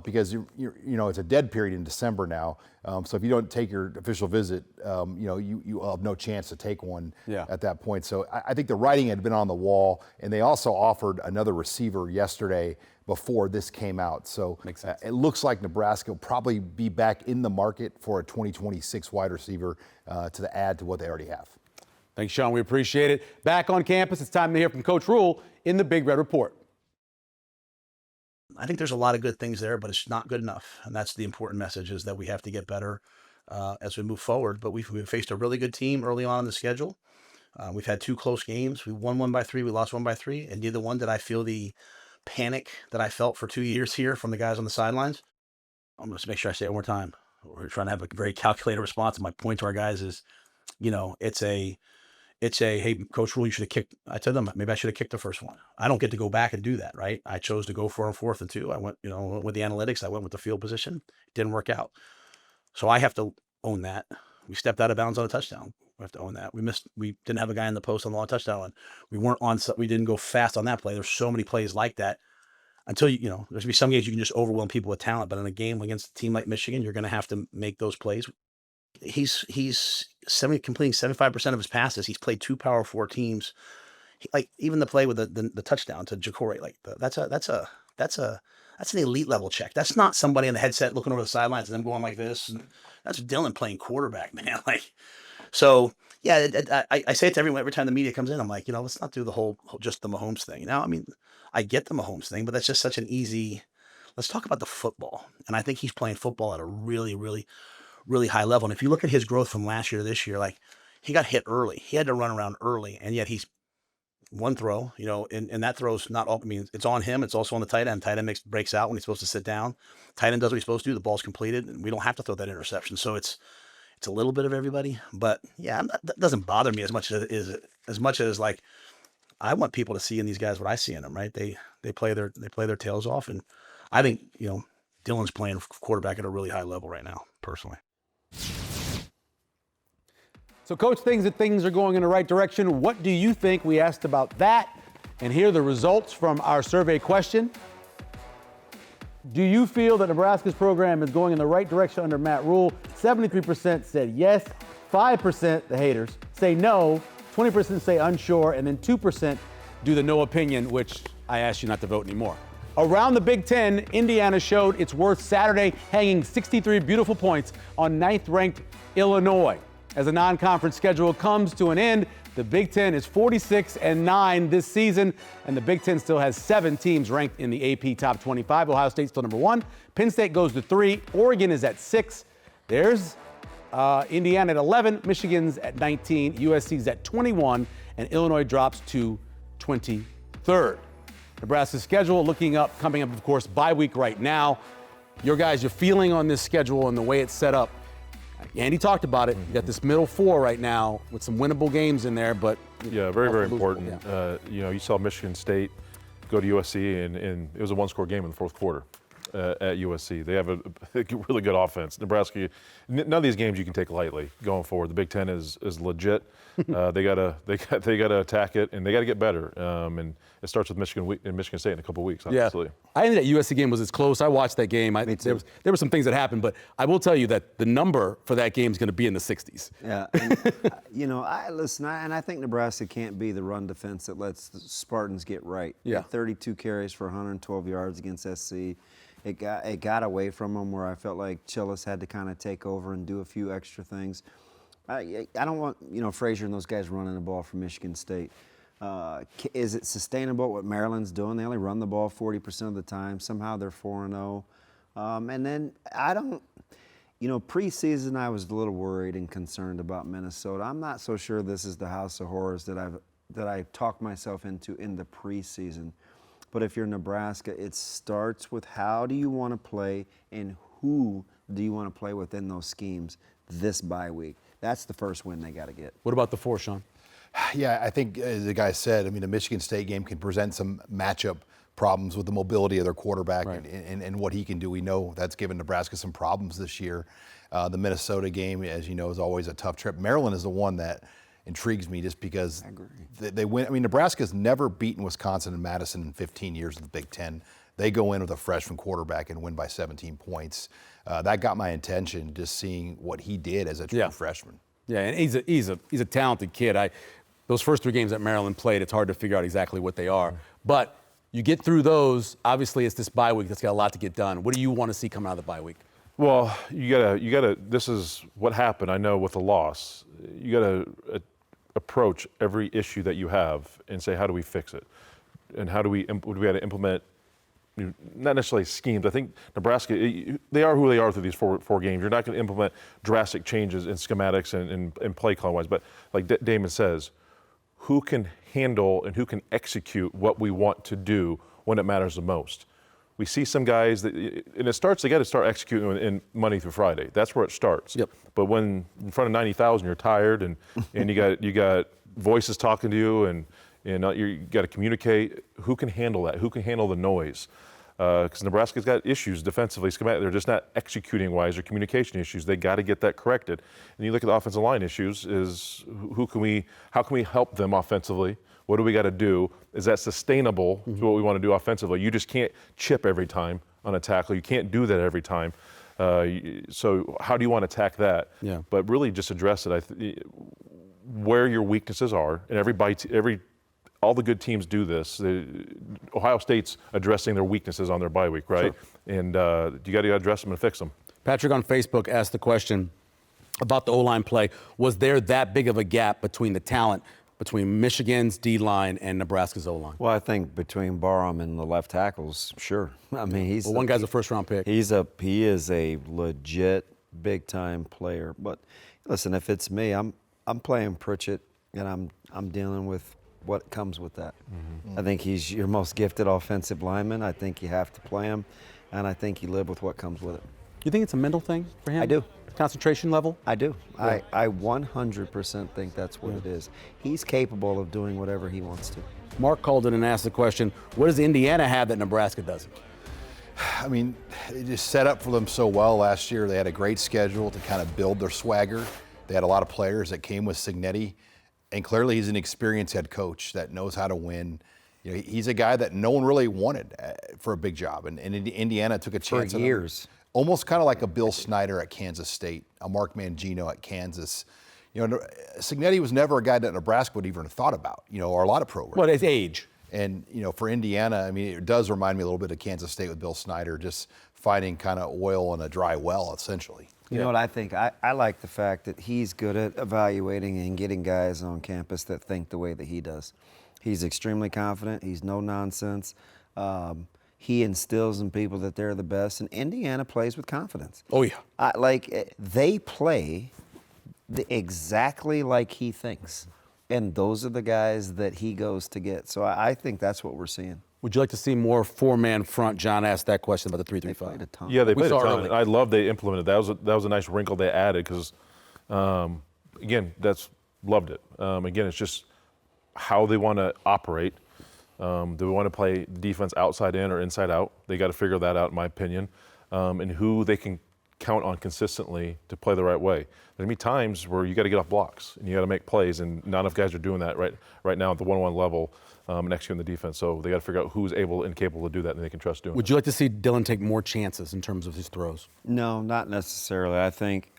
because it's a dead period in December now. So if you don't take your official visit, you have no chance to take one at that point. So I think the writing had been on the wall, and they also offered another receiver yesterday before this came out. So it looks like Nebraska will probably be back in the market for a 2026 wide receiver to add to what they already have. Thanks, Sean. We appreciate it. Back on campus, it's time to hear from Coach Rhule in the Big Red Report. I think there's a lot of good things there, but it's not good enough. And that's the important message, is that we have to get better as we move forward. But we've faced a really good team early on in the schedule. We've had 2 close games. We won 1 by 3. We lost 1 by 3. And neither one did I feel the panic that I felt for 2 years here from the guys on the sidelines. I'm going to make sure I say it one more time. We're trying to have a very calculated response. And my point to our guys is, it's a, hey, Coach Rhule, you should have kicked. I told them, maybe I should have kicked the first one. I don't get to go back and do that, right? I chose to go for a 4th and 2. I went, with the analytics. I went with the field position. It didn't work out. So I have to own that. We stepped out of bounds on a touchdown. We have to own that. We didn't have a guy in the post on the long touchdown. And we didn't go fast on that play. There's so many plays like that. Until there's going to be some games you can just overwhelm people with talent, but in a game against a team like Michigan, you're going to have to make those plays. He's completing 75% of his passes. He's played 2 Power 4 teams. Even the play with the touchdown to Ja'Cory, that's an elite level check. That's not somebody in the headset looking over the sidelines and them going like this. And that's Dillon playing quarterback, man. So yeah, I say it to everyone every time the media comes in. I'm like, let's not do just the Mahomes thing. Now, I mean, I get the Mahomes thing, but that's just such an easy. Let's talk about the football. And I think he's playing football at a really, really, really high level. And if you look at his growth from last year to this year, he got hit early. He had to run around early, and yet he's one throw, and that throw's not all. I mean, it's on him. It's also on the tight end. Tight end breaks out when he's supposed to sit down. Tight end does what he's supposed to do. The ball's completed, and we don't have to throw that interception. So it's a little bit of everybody. But yeah, that doesn't bother me as much as I want people to see in these guys what I see in them. Right? They play their tails off, and I think Dillon's playing quarterback at a really high level right now, personally. So, Coach thinks that things are going in the right direction. What do you think? We asked about that. And here are the results from our survey question. Do you feel that Nebraska's program is going in the right direction under Matt Rhule? 73% said yes. 5%, the haters, say no. 20% say unsure. And then 2% do the no opinion, which I ask you not to vote anymore. Around the Big Ten, Indiana showed its worth Saturday, hanging 63 beautiful points on 9th-ranked Illinois. As the non-conference schedule comes to an end, the Big Ten is 46-9 this season, and the Big Ten still has 7 teams ranked in the AP Top 25. Ohio State's still number 1. Penn State goes to 3. Oregon is at 6. There's Indiana at 11. Michigan's at 19. USC's at 21. And Illinois drops to 23rd. Nebraska's schedule coming up, of course, bye week right now. Your feeling on this schedule and the way it's set up. Andy talked about it. You got this middle four right now with some winnable games in there, but Yeah, very, very losable, important. yeah. You saw Michigan State go to USC, and it was a one-score game in the fourth quarter at USC. They have a really good offense. Nebraska, none of these games you can take lightly going forward. The Big Ten is legit. They gotta attack it, and they gotta get better. And it starts with Michigan State in a couple of weeks, obviously. Yeah. I think that USC game was as close. I watched that game. Me too. There were some things that happened, but I will tell you that the number for that game is going to be in the 60s. Yeah, and, I think Nebraska can't be the run defense that lets the Spartans get right. Yeah. 32 carries for 112 yards against SC. It got away from them where I felt like Chillis had to kind of take over and do a few extra things. I don't want Frazier and those guys running the ball from Michigan State. Is it sustainable what Maryland's doing? They only run the ball 40% of the time. Somehow they're 4-0. And then I don't. Preseason I was a little worried and concerned about Minnesota. I'm not so sure this is the house of horrors that I talked myself into in the preseason. But if you're Nebraska, it starts with how do you want to play and who do you want to play within those schemes this bye week. That's the first win they got to get. What about the four, Sean? Yeah, I think, as the guy said, the Michigan State game can present some matchup problems with the mobility of their quarterback and what he can do. We know that's given Nebraska some problems this year. The Minnesota game, as you know, is always a tough trip. Maryland is the one that intrigues me just because they win. Nebraska's never beaten Wisconsin and Madison in 15 years of the Big Ten. They go in with a freshman quarterback and win by 17 points. That got my attention, just seeing what he did as a true freshman. Yeah, and he's a talented kid. Those first 3 games that Maryland played, it's hard to figure out exactly what they are. But you get through those. Obviously, it's this bye week that's got a lot to get done. What do you want to see come out of the bye week? Well, you gotta. This is what happened. I know with the loss, you gotta approach every issue that you have and say, how do we fix it, and how do we got to implement. Not necessarily schemes. I think Nebraska, they are who they are through these four games. You're not going to implement drastic changes in schematics and play calling wise. But like Damon says, who can handle and who can execute what we want to do when it matters the most? We see some guys that, and it starts. They got to start executing in Monday through Friday. That's where it starts. Yep. But when in front of 90,000, you're tired, and you got voices talking to you, and you got to communicate. Who can handle that? Who can handle the noise? Because Nebraska's got issues defensively, schematic. They're just not executing wise or communication issues. They got to get that corrected. And you look at the offensive line issues: how can we help them offensively? What do we got to do? Is that sustainable to what we want to do offensively? You just can't chip every time on a tackle. You can't do that every time. So how do you want to attack that? Yeah. But really just address it. Where your weaknesses are, and all the good teams do this. Ohio State's addressing their weaknesses on their bye week, right? Sure. And you got to address them and fix them. Patrick on Facebook asked the question about the O-line play. Was there that big of a gap between the talent between Michigan's D-line and Nebraska's O-line? Well, I think between Barham and the left tackles, sure. One guy's a first-round pick. He is a legit big-time player. But listen, if it's me, I'm playing Pritchett, and I'm dealing with what comes with that. Mm-hmm. I think he's your most gifted offensive lineman. I think you have to play him, and I think you live with what comes with it. You think it's a mental thing for him? I do. Concentration level? I do. Yeah. I 100% think that's what it is. He's capable of doing whatever he wants to. Mark called in and asked the question, what does Indiana have that Nebraska doesn't? They just set up for them so well last year. They had a great schedule to kind of build their swagger. They had a lot of players that came with Cignetti, and clearly he's an experienced head coach that knows how to win. He's a guy that no one really wanted for a big job, and Indiana took a chance for years. Almost kind of like a Bill Snyder at Kansas State, a Mark Mangino at Kansas. Cignetti was never a guy that Nebraska would even have thought about, or a lot of programs. Well, his age. And, for Indiana, it does remind me a little bit of Kansas State with Bill Snyder, just finding kind of oil in a dry well, essentially. You know what I think? I like the fact that he's good at evaluating and getting guys on campus that think the way that he does. He's extremely confident. He's no nonsense. He instills in people that they're the best, and Indiana plays with confidence. Oh, yeah. They play exactly like he thinks, and those are the guys that he goes to get. So I think that's what we're seeing. Would you like to see more four-man front? John asked that question about the They played 3-3-5. a ton. Yeah, they We played a saw ton. early. I love they implemented that. That was a nice wrinkle they added because, again, loved it. Again, it's just how they want to operate. Do we want to play defense outside in or inside out? They got to figure that out, in my opinion, and who they can count on consistently to play the right way. There's gonna be times where you got to get off blocks and you got to make plays, and not enough guys are doing that right now at the one-on-one level and executing the defense. So they got to figure out who's able and capable to do that, and they can trust doing. Would you like to see Dylan take more chances in terms of his throws? No, not necessarily. I think,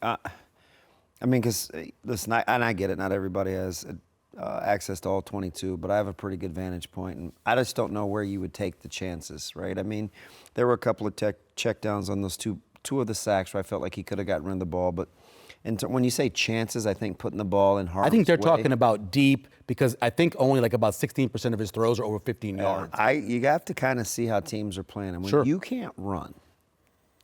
because listen, I get it. Not everybody has access to all 22, but I have a pretty good vantage point, and I just don't know where you would take the chances, right? I mean, there were a couple of checkdowns on those two of the sacks where I felt like he could have gotten rid of the ball, but when you say chances, I think putting the ball in harm's I think they're way- talking about deep because I think only like about 16% of his throws are over 15 yards. You have to kind of see how teams are playing. And when Sure. you can't run,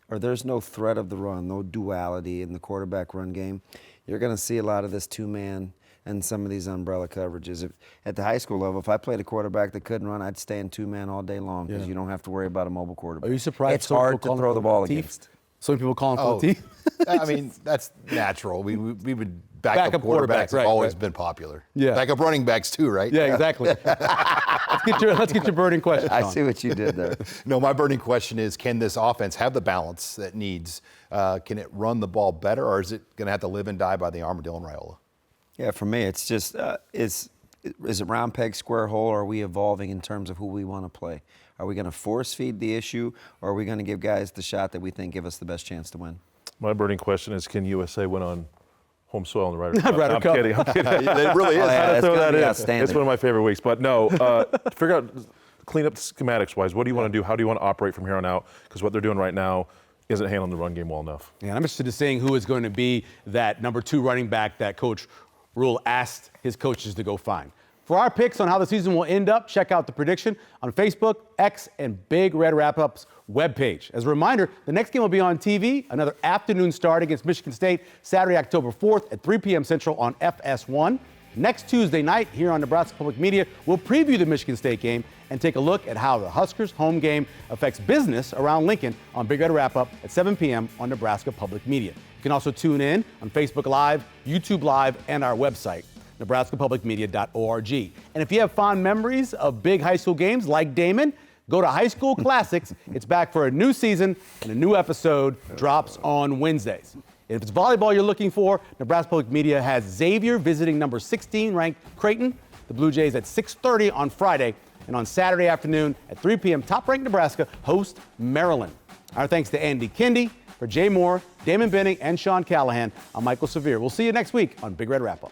or there's no threat of the run, no duality in the quarterback run game, you're going to see a lot of this two-man and some of these umbrella coverages. At the high school level, if I played a quarterback that couldn't run, I'd stay in two-man all day long because you don't have to worry about a mobile quarterback. Are you surprised? It's some hard people to call throw him the ball Latif? against. So many people call him Oh, Latif. I mean, that's natural. We would Backup backup quarterbacks, quarterbacks have right, always right. been popular. Yeah. Backup running backs too, right? Yeah, exactly. let's get your burning question. I Sean. see what you did there. No, my burning question is, can this offense have the balance that it needs? Can it run the ball better, or is it going to have to live and die by the arm of Dylan Raiola? Yeah, for me, it's just is it round peg square hole, or are we evolving in terms of who we want to play? Are we going to force feed the issue, or are we going to give guys the shot that we think give us the best chance to win? My burning question is, can USA win on home soil in the Ryder Cup? Ryder I'm Cup. kidding. I'm kidding. It really is. Oh, yeah, I had to it's throw gonna that be in. outstanding. It's one of my favorite weeks. But no, figure out, clean up schematics-wise. What do you want to do? How do you want to operate from here on out? Because what they're doing right now isn't handling the run game well enough. Yeah, and I'm interested in seeing who is going to be that number 2 running back that Coach Rule asked his coaches to go find. For our picks on how the season will end up, check out the prediction on Facebook, X, and Big Red Wrap-Up's webpage. As a reminder, the next game will be on TV, another afternoon start against Michigan State, Saturday, October 4th at 3 p.m. Central on FS1. Next Tuesday night here on Nebraska Public Media, we'll preview the Michigan State game and take a look at how the Huskers' home game affects business around Lincoln on Big Red Wrap-Up at 7 p.m. on Nebraska Public Media. You can also tune in on Facebook Live, YouTube Live, and our website, nebraskapublicmedia.org. And if you have fond memories of big high school games like Damon, go to High School Classics. It's back for a new season, and a new episode drops on Wednesdays. If it's volleyball you're looking for, Nebraska Public Media has Xavier visiting number 16 ranked Creighton, the Blue Jays at 6:30 on Friday, and on Saturday afternoon at 3 p.m., top-ranked Nebraska host Maryland. Our thanks to Andy Kendi. For Jay Moore, Damon Benning, and Sean Callahan, I'm Michael Severe. We'll see you next week on Big Red Wrap-Up.